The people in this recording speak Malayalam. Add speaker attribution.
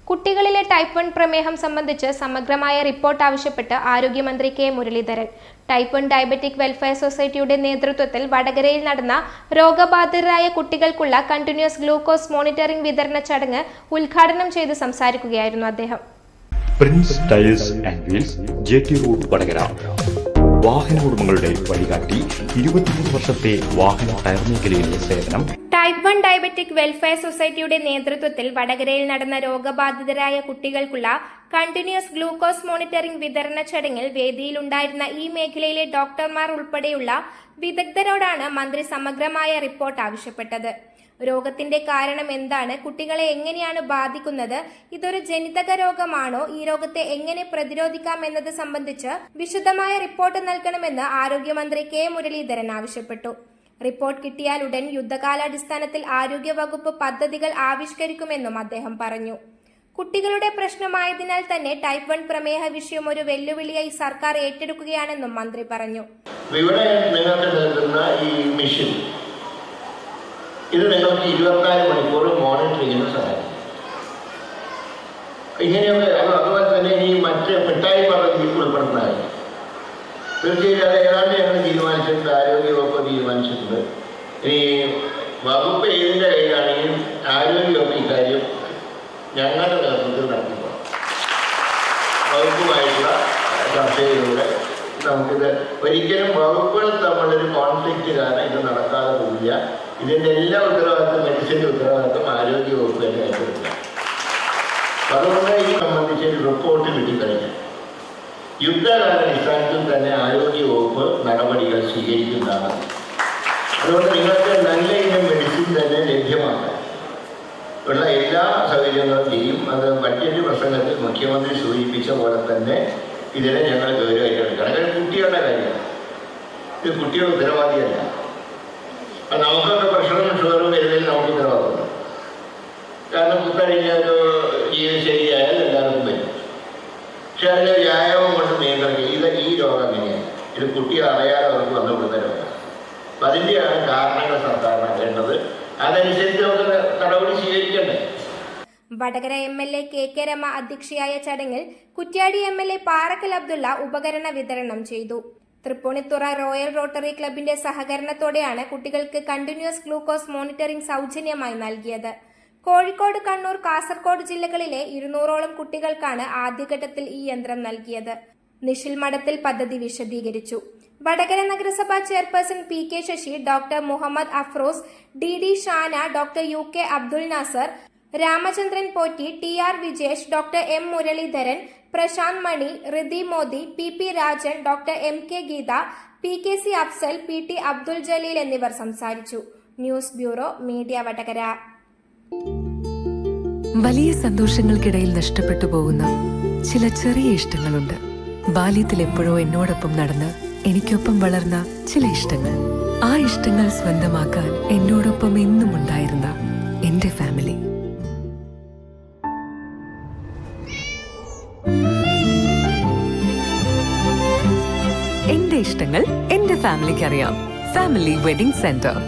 Speaker 1: കുട്ടികളിലെ ടൈപ്പ് 1 പ്രമേഹം സംബന്ധിച്ച് സമഗ്രമായ റിപ്പോർട്ട് ആവശ്യപ്പെട്ട് ആരോഗ്യമന്ത്രി K Muraleedharan. Type 1 diabetic welfare സൊസൈറ്റിയുടെ നേതൃത്വത്തിൽ വടകരയിൽ നടന്ന രോഗബാധിതരായ കുട്ടികൾക്കുള്ള കണ്ടിന്യൂസ് ഗ്ലൂക്കോസ് മോണിറ്ററിംഗ് വിതരണ ചടങ്ങ് ഉദ്ഘാടനം ചെയ്ത് സംസാരിക്കുകയായിരുന്നു അദ്ദേഹം.
Speaker 2: Prince tyres and wheels, JT road, Vadakara. വാഹന ഉടമകളുടെ വഴികാട്ടി, 23 വർഷത്തെ വാഹന ടയർ മേഖലയിലെ സേവനം.
Speaker 1: ടൈപ്പ് 1 ഡയബറ്റിക് വെൽഫെയർ സൊസൈറ്റിയുടെ നേതൃത്വത്തിൽ വടകരയിൽ നടന്ന രോഗബാധിതരായ കുട്ടികൾക്കുള്ള കണ്ടിന്യൂസ് ഗ്ലൂക്കോസ് മോണിറ്ററിംഗ് വിതരണ ചടങ്ങിൽ വേദിയിലുണ്ടായിരുന്ന ഈ മേഖലയിലെ ഡോക്ടർമാർ ഉൾപ്പെടെയുള്ള വിദഗ്ധരോടാണ് മന്ത്രി സമഗ്രമായ റിപ്പോർട്ട് ആവശ്യപ്പെട്ടത്. രോഗത്തിന്റെ കാരണം എന്താണ്, കുട്ടികളെ എങ്ങനെയാണ് ബാധിക്കുന്നത്, ഇതൊരു ജനിതക രോഗമാണോ, ഈ രോഗത്തെ എങ്ങനെ പ്രതിരോധിക്കാം എന്നത് സംബന്ധിച്ച് വിശദമായ റിപ്പോർട്ട് നൽകണമെന്ന് ആരോഗ്യമന്ത്രി കെ മുരളീധരൻ ആവശ്യപ്പെട്ടു. റിപ്പോർട്ട് കിട്ടിയാൽ ഉടൻ യുദ്ധകാലാടിസ്ഥാനത്തിൽ ആരോഗ്യവകുപ്പ് പദ്ധതികൾ ആവിഷ്കരിക്കുമെന്നും അദ്ദേഹം പറഞ്ഞു. കുട്ടികളുടെ പ്രശ്നമായതിനാൽ തന്നെ ടൈപ്പ് 1 പ്രമേഹ വിഷയം ഒരു വെല്ലുവിളിയായി സർക്കാർ ഏറ്റെടുക്കുകയാണെന്നും മന്ത്രി പറഞ്ഞു.
Speaker 3: ഇത് നിങ്ങൾക്ക് 24 മണിക്കൂർ മോണിറ്റർ ചെയ്യുന്ന സഹായിക്കും. ഇങ്ങനെയൊക്കെ അതുപോലെ തന്നെ ഈ മറ്റ് മിഠായി പദ്ധതി ഉൾപ്പെടുന്നതായിരിക്കും. തീർച്ചയായും അത് ഏതാണ്ട് ഞങ്ങൾ തീരുമാനിച്ചിട്ടുണ്ട്, ആരോഗ്യവകുപ്പ് തീരുമാനിച്ചിട്ടുണ്ട്. ഇനി വകുപ്പ് ഏതിൻ്റെ കയ്യിലാണെങ്കിൽ ആരോഗ്യവകുപ്പ് ഇക്കാര്യം ഞങ്ങളുടെ നേതൃത്വത്തിൽ നടത്തിപ്പോകും. വകുപ്പുമായിട്ടുള്ള ചർച്ചയിലൂടെ നമുക്കിത് ഒരിക്കലും വകുപ്പുകൾ തമ്മിലൊരു കോൺഫ്ലിക്റ്റ് കാരണം ഇത് നടക്കാതെ പോവില്ല. ഇതിൻ്റെ എല്ലാ ഉത്തരവാദിത്വം, മെഡിസിൻ്റെ ഉത്തരവാദിത്വം ആരോഗ്യവകുപ്പ് തന്നെ ഏറ്റെടുക്കുക. അതുകൊണ്ട് ഈ സംബന്ധിച്ച് റിപ്പോർട്ട് കിട്ടിക്കഴിഞ്ഞു യുദ്ധകാലാടിസ്ഥാനത്തിൽ തന്നെ ആരോഗ്യവകുപ്പ് നടപടികൾ സ്വീകരിക്കുന്നതാണ്. അതുകൊണ്ട് നിങ്ങൾക്ക് നല്ല ഇനം മെഡിസിൻ തന്നെ ലഭ്യമാക്കാൻ ഉള്ള എല്ലാ സൗകര്യങ്ങളും ചെയ്യും. അത് ബഡ്ജറ്റ് പ്രസംഗത്തിൽ മുഖ്യമന്ത്രി സൂചിപ്പിച്ച പോലെ തന്നെ ഇതിനെ ഞങ്ങൾ ഗൗരവമായിട്ട് എടുക്കണം. കാരണം കുട്ടികളുടെ കാര്യമാണ്, ഇത് കുട്ടികളുടെ ഉത്തരവാദിയല്ല. നമുക്കൊക്കെ പ്രഷറും ഷുഗറും വരുന്നതിൽ നമുക്ക് ഉത്തരവാദിത്തമുണ്ട്. കാരണം കുത്തഴിഞ്ഞ ഒരു ജീവിതം ശരിയായാൽ എല്ലാവർക്കും വരും. പക്ഷെ അതിന് വ്യായാമം കൊണ്ട് നിയന്ത്രിക്കുക. ഈ രോഗം എങ്ങനെയാണ്, ഇത് കുട്ടികൾ അറിയാതെ അവർക്ക് വന്നുകൊടുത്ത രോഗം. അപ്പം അതിൻ്റെയാണ് കാരണങ്ങൾ സർക്കാരിന് വേണ്ടത്. അതനുസരിച്ച് നമുക്ക് നടപടി സ്വീകരിക്കണ്ടേ.
Speaker 1: വടകര MLA KK രമ അധ്യക്ഷയായ ചടങ്ങിൽ കുറ്റ്യാടി MLA പാറക്കൽ അബ്ദുള്ള ഉപകരണ വിതരണം ചെയ്തു. തൃപ്പൂണിത്തുറ റോയൽ റോട്ടറി ക്ലബിന്റെ സഹകരണത്തോടെയാണ് കുട്ടികൾക്ക് കണ്ടിന്യൂസ് ഗ്ലൂക്കോസ് മോണിറ്ററിംഗ് സൗജന്യമായി നൽകിയത്. കോഴിക്കോട്, കണ്ണൂർ, കാസർഗോഡ് ജില്ലകളിലെ 200ഓളം കുട്ടികൾക്കാണ് ആദ്യഘട്ടത്തിൽ ഈ യന്ത്രം നൽകിയത്. നിഷിൽ മഠത്തിൽ പദ്ധതി വിശദീകരിച്ചു. വടകര നഗരസഭാ chairperson PK Sashi, doctor Muhammad Afroz, DD Shana, doctor UK Abdul Nasar, Ramachandran Potti, TR Vijesh, doctor M Muraleedharan, Prashanth Mani, Rithi Modi, PP Rajan, doctor MK Geetha, PKC Afsal, PT Abdul Jaleel എന്നിവർ സംസാരിച്ചു. News bureau, media, Vadakara.
Speaker 4: വലിയ സന്തോഷങ്ങൾക്കിടയിൽ നഷ്ടപ്പെട്ടു പോകുന്ന ചില ചെറിയ ഇഷ്ടങ്ങളുണ്ട്. ബാല്യത്തിൽ എപ്പോഴോ എന്നോടൊപ്പം നടന്ന് എനിക്കൊപ്പം വളർന്ന ചില ഇഷ്ടങ്ങൾ. ആ ഇഷ്ടങ്ങൾ സ്വന്തമാക്കാൻ എന്നോടൊപ്പം എന്നും ഉണ്ടായിരുന്ന എന്റെ ഫാമിലി. എന്റെ ഇഷ്ടങ്ങൾ എന്റെ ഫാമിലിക്ക് അറിയാം. Family wedding centre.